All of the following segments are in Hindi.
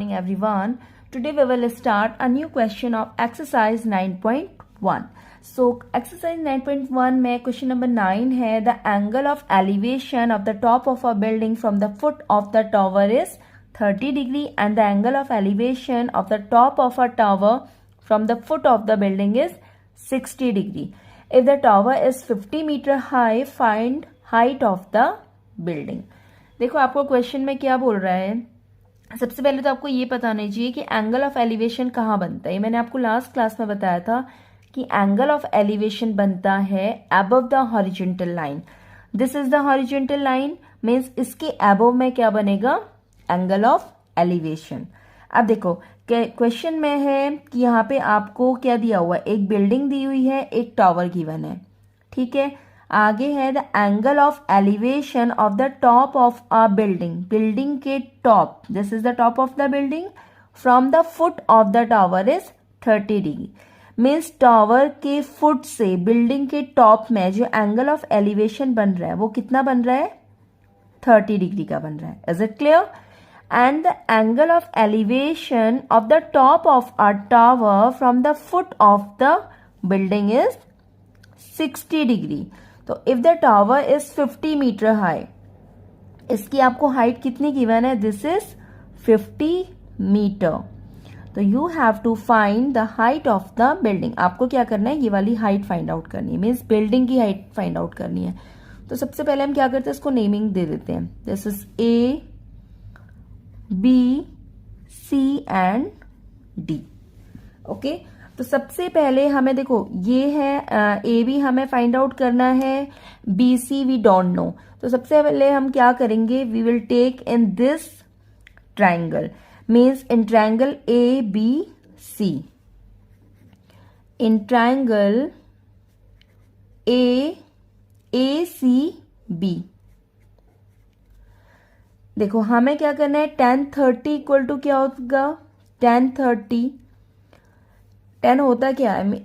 morning everyone. Today we will start a new question of exercise 9.1. So exercise 9.1 में question number 9 है the angle of elevation of the top of a building from the foot of the tower is 30 degree and the angle of elevation of the top of a tower from the foot of the building is 60 degree. If the tower is 50 meter high, find height of the building. देखो आपको क्वेश्चन में क्या बोल रहा है. सबसे पहले तो आपको ये पता होना चाहिए कि एंगल ऑफ एलिवेशन कहाँ बनता है. मैंने आपको लास्ट क्लास में बताया था कि एंगल ऑफ एलिवेशन बनता है above the horizontal line. This is the horizontal line means इसके अबव में क्या बनेगा, एंगल ऑफ एलिवेशन. अब देखो क्वेश्चन में है कि यहाँ पे आपको क्या दिया हुआ है, एक बिल्डिंग दी हुई है, एक टावर गिवन है. ठीक है, आगे है the angle of elevation of the top of a building. Building के top, this is the top of the building, from the foot of the tower is 30 degree. Means tower के फुट से बिल्डिंग के टॉप में जो एंगल ऑफ एलिवेशन बन रहा है वो कितना बन रहा है, 30 डिग्री का बन रहा है. Is it clear? And the angle of elevation of the top of a tower from the foot of the building is 60 degree. तो if the tower is 50 meter high, इसकी आपको हाइट कितनी गिवन है, दिस इज 50 मीटर. तो you have to find the height of the building. आपको क्या करना है, ये वाली हाइट फाइंड आउट करनी है, मीन्स बिल्डिंग की हाइट फाइंड आउट करनी है. तो सबसे पहले हम क्या करते हैं, इसको नेमिंग दे देते हैं. This is A, B, C and D. Okay, तो सबसे पहले हमें देखो ये है ए बी हमें फाइंड आउट करना है, B C we don't know. तो सबसे पहले हम क्या करेंगे, we will take in this triangle, means in triangle A B C. In triangle A C B देखो हमें क्या करना है, tan 30 इक्वल टू क्या होगा, tan 30 10 होता क्या है,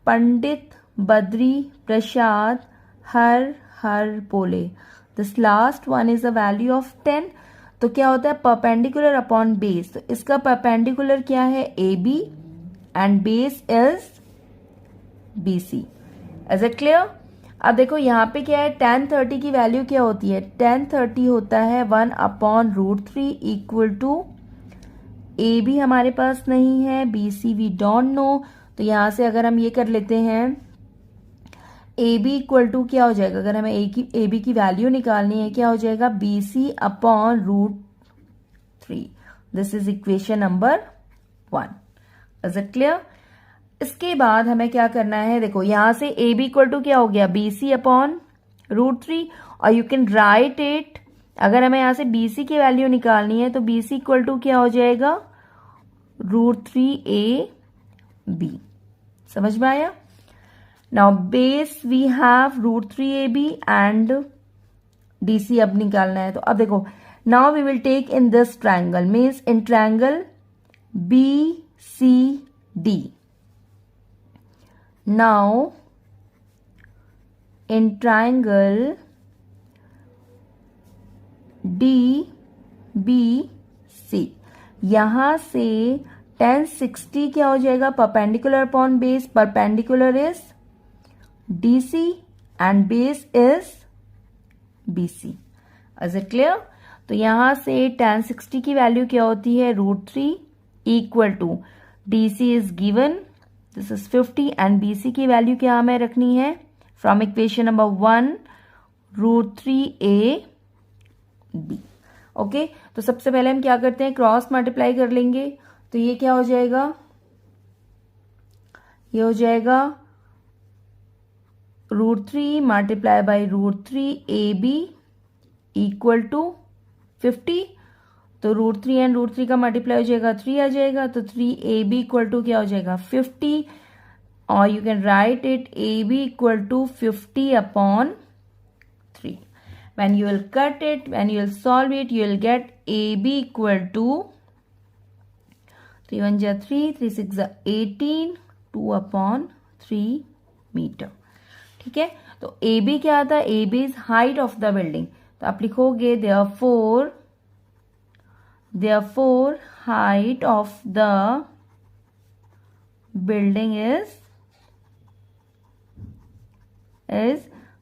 पंडित, बद्री, प्रसाद, हर बोले. This last one is the value of 10. तो क्या होता है, परपेंडिकुलर अपॉन बेस. तो इसका परपेंडिकुलर क्या है, A B and base is B C. Is it clear? अब देखो यहाँ पे क्या है, tan 30 की वैल्यू क्या होती है, tan 30 होता है 1/√3 इक्वल टू, ए बी हमारे पास नहीं है, B C we don't know. तो यहाँ से अगर हम ये कर लेते हैं, ए बी इक्वल टू क्या हो जाएगा, अगर हमें ए बी की वैल्यू निकालनी है, क्या हो जाएगा, B C upon. This is equation number 1. Is it clear? इसके बाद हमें क्या करना है, देखो यहां से ए बी इक्वल टू क्या हो गया, बी सी अपॉन√3. और यू कैन राइट इट, अगर हमें यहां से बी सी की वैल्यू निकालनी है तो बी सी इक्वल टू क्या हो जाएगा, √3 AB. समझ में आया? Now base we have √3 AB and D C अब निकालना है. तो अब देखो, now we will take in this triangle, means in triangle BCD. Now in triangle DBC, यहां से tan 60 क्या हो जाएगा, perpendicular upon base. Perpendicular is DC and base is BC. Is it clear? तो यहां से tan 60 की वैल्यू क्या होती है, √3 equal to DC is given, this is 50 and BC की वैल्यू क्या हमें रखनी है, from equation number 1 √3 AB. Okay, तो सबसे पहले हम क्या करते हैं, क्रॉस मल्टीप्लाई कर लेंगे. तो ये क्या हो जाएगा, ये हो जाएगा √3 multiply by √3 AB equal to 50. तो √3 एंड √3 का मल्टीप्लाई हो जाएगा, 3 आ जाएगा. तो 3AB इक्वल टू क्या हो जाएगा, 50. और you can write it AB equal to 50/3. When you will cut it, when you will solve it, you will get AB equal to 3 1 3, 3 6 18, 2/3 meter. ठीक है, तो AB क्या आता है, AB is height of the building. तो आप लिखोगे therefore therefore height of the building is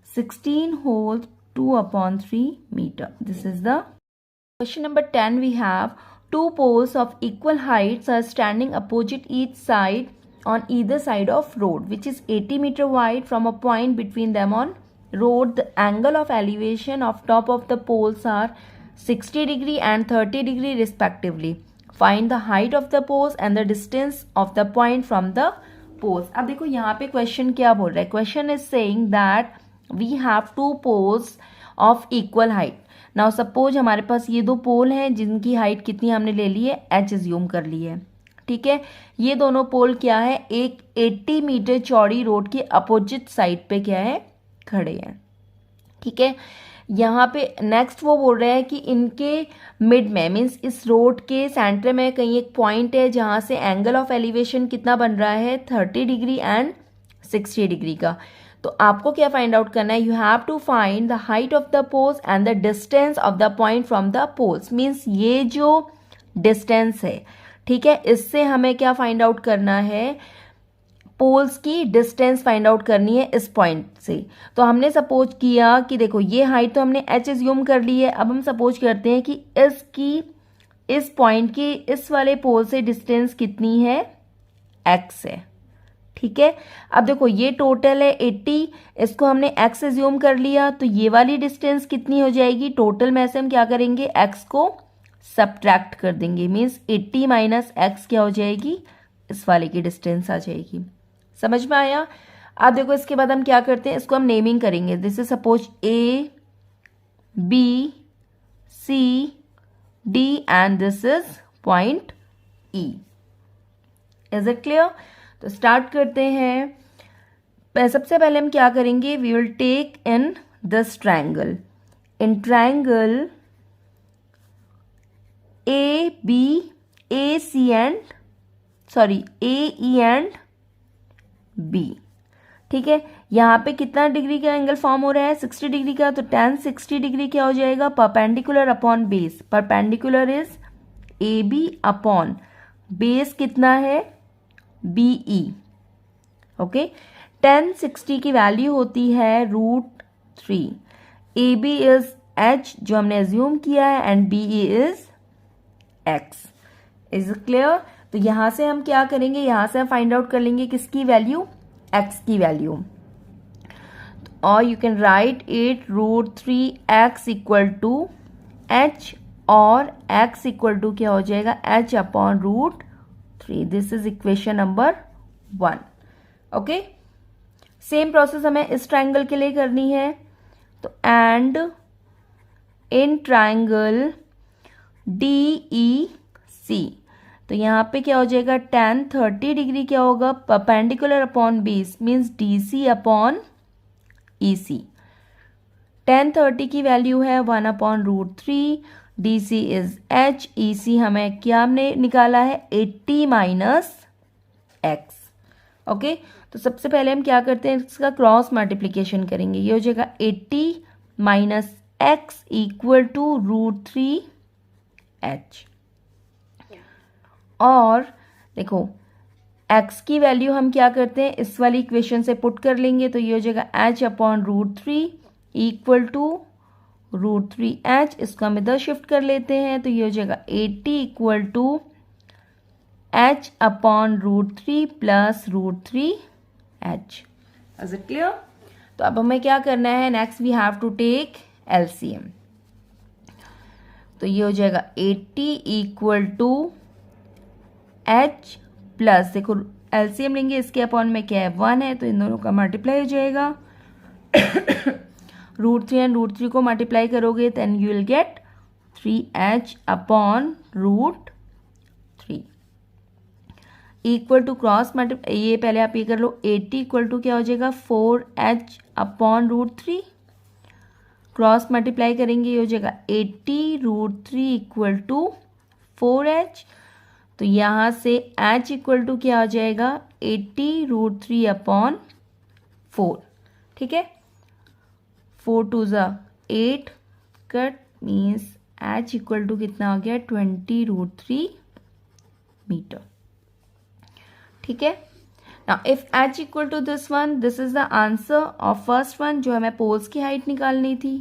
16 whole 2/3 meter. This is the question number 10. We have two poles of equal heights are standing opposite each side on either side of road which is 80 meter wide. From a point between them on road, the angle of elevation of top of the poles are 60 degree and 30 degree respectively. Find the height of the poles and the distance of the point from the poles. अब देखो यहाँ पे क्वेश्चन क्या बोल रहा है. Question is saying that we have two poles of equal height. Now suppose हमारे पास ये दो पोल हैं जिनकी हाइट कितनी हमने ले ली है, h एज्यूम कर ली है. ठीक है, ये दोनों पोल क्या है, एक 80 मीटर चौड़ी रोड के अपोजिट साइड पे क्या है, खड़े हैं. ठीक है, यहाँ पे नेक्स्ट वो बोल रहे हैं कि इनके मिड में मीन्स इस रोड के सेंटर में कहीं एक पॉइंट है जहाँ से एंगल ऑफ एलिवेशन कितना बन रहा है, 30 डिग्री एंड 60 डिग्री का. तो आपको क्या फाइंड आउट करना है, you have to find the height of the poles and the distance of the point from the poles. Means ये जो डिस्टेंस है, ठीक है, इससे हमें क्या फाइंड आउट करना है, पोल्स की डिस्टेंस फाइंड आउट करनी है इस पॉइंट से. तो हमने सपोज किया कि देखो ये हाइट तो हमने h एज्यूम कर ली है. अब हम सपोज करते हैं कि इसकी इस पॉइंट की इस वाले पोल से डिस्टेंस कितनी है, x है. ठीक है, अब देखो ये टोटल है 80, इसको हमने x एज्यूम कर लिया, तो ये वाली डिस्टेंस कितनी हो जाएगी, टोटल में से हम क्या करेंगे, x को सब्ट्रैक्ट कर देंगे. मीन्स 80 माइनस x क्या हो जाएगी, इस वाले की डिस्टेंस आ जाएगी. समझ में आया. अब देखो इसके बाद हम क्या करते हैं, इसको हम नेमिंग करेंगे. This is suppose A, B, C, D and this is point E. Is it clear. तो स्टार्ट करते हैं. सबसे पहले हम क्या करेंगे, we will take in this triangle. In triangle A, B, A, C and sorry A, E and B. ठीक है, यहाँ पे कितना डिग्री का एंगल फॉर्म हो रहा है, 60 डिग्री का. तो tan 60 डिग्री क्या हो जाएगा, perpendicular upon base. Perpendicular is AB upon base कितना है, BE. ओके, tan 60 की वैल्यू होती है √3. AB इज h जो हमने एज्यूम किया है and BE is x. Is clear. तो यहां से हम क्या करेंगे, यहां से हम फाइंड आउट कर लेंगे किसकी वैल्यू, x की वैल्यू. और you can write it √3x equal to h और x इक्वल टू क्या हो जाएगा, h upon √3. This is equation number 1. Okay, same process हमें इस ट्राइंगल के लिए करनी है. तो एंड इन ट्राइंगल DEC, तो यहाँ पे क्या हो जाएगा, tan 30 डिग्री क्या होगा, perpendicular upon base means DC upon EC. tan 30 की वैल्यू है 1 upon √3. DC is h, EC हमें क्या हमने निकाला है, 80 माइनस x. ओके, तो सबसे पहले हम क्या करते हैं, इसका क्रॉस मल्टीप्लीकेशन करेंगे. ये हो जाएगा 80 minus x equal to √3h. और देखो x की वैल्यू हम क्या करते हैं, इस वाली इक्वेशन से पुट कर लेंगे. तो ये हो जाएगा h upon √3 equal to √3h. इसको हम इधर शिफ्ट कर लेते हैं. तो ये हो जाएगा 80 equal to h upon √3 plus √3h. Is it clear. तो अब हमें क्या करना है, next we have to take LCM. तो ये हो जाएगा 80 इक्वल टू h प्लस, देखो LCM लेंगे, इसके अपॉन में क्या है, 1 है, तो इन दोनों का मल्टीप्लाई हो जाएगा. √3 एंड √3 को मल्टीप्लाई करोगे then you will get 3h upon √3 equal to cross multiply. ये पहले आप ये कर लो, 80 इक्वल टू क्या हो जाएगा, 4h अपॉन √3. क्रॉस मल्टीप्लाई करेंगे, ये हो जाएगा 80 √3 इक्वल टू 4h. तो यहाँ से h इक्वल टू क्या हो जाएगा, 80 √3 अपॉन 4. ठीक है, 4 2 8 cut means h equal to कितना आ गया 20√3 मीटर. ठीक है. Now if h equal to this one, this is the answer of first one जो हमें पोल्स की हाइट निकालनी थी.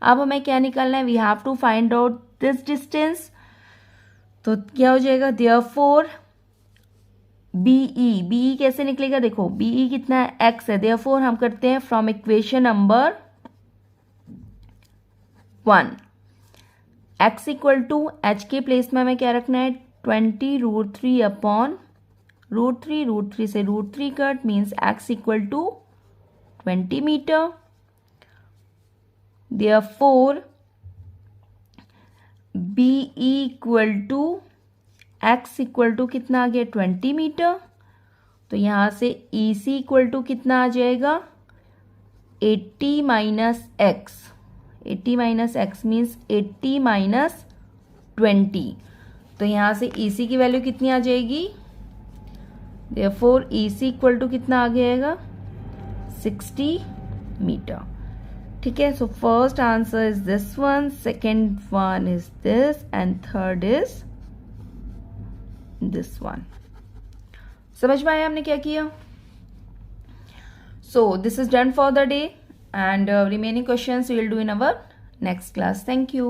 अब हमें क्या निकालना है? We have to find out this distance. तो क्या हो जाएगा? Therefore BE कैसे निकलेगा? देखो BE कितना है? x है. Therefore हम करते हैं from equation number 1 x equal to h के प्लेस में हमें क्या रखना है? 20√3 अपॉन √3 से √3 cut means x equal to 20 meter. Therefore BE equal to x equal to कितना आ गया? 20 मीटर. तो यहाँ से EC इक्वल टू कितना आ जाएगा? 80 minus x. 80 minus x means 80 minus 20. तो यहाँ से EC की वैल्यू कितनी आ जाएगी? Therefore EC इक्वल टू कितना आ जाएगा? 60 मीटर. ठीक है. So first answer is this one, second one is this and third is this one. समझ में आया हमने क्या किया? So this is done for the day and remaining questions we will do in our next class. Thank you.